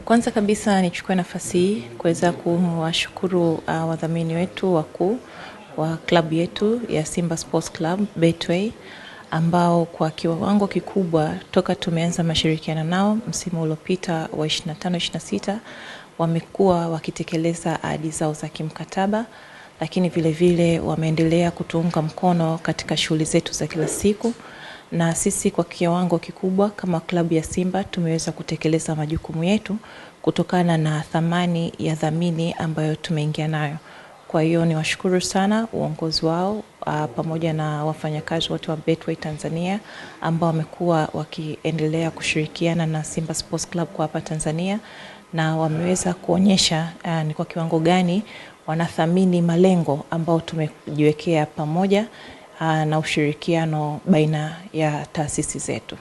Kwanza kabisa nichukue nafasi hii kuweza kuwashukuru wadhamini wetu wakuu wa klabu yetu ya Simba Sports Club Betway, ambao kwa kiwango kikubwa toka tumeanza mashirikiano nao msimu uliopita wa 25-26 wamekuwa wakitekeleza ahadi zao za kimkataba, lakini vile vile wameendelea kutuunga mkono katika shughuli zetu za kila siku. Na sisi kwa kiwango kikubwa kama klabu ya Simba tumeweza kutekeleza majukumu yetu kutokana na thamani ya dhamini ambayo tumeingia nayo. Kwa hiyo ni washukuru sana uongozi wao pamoja na wafanyakazi wote wa Betway Tanzania ambao wamekuwa wakiendelea kushirikiana na Simba Sports Club kwa hapa Tanzania, na wameweza kuonyesha ni kwa kiwango gani wanathamini malengo ambao tumejiwekea pamoja na ushirikiano baina ya taasisi zetu.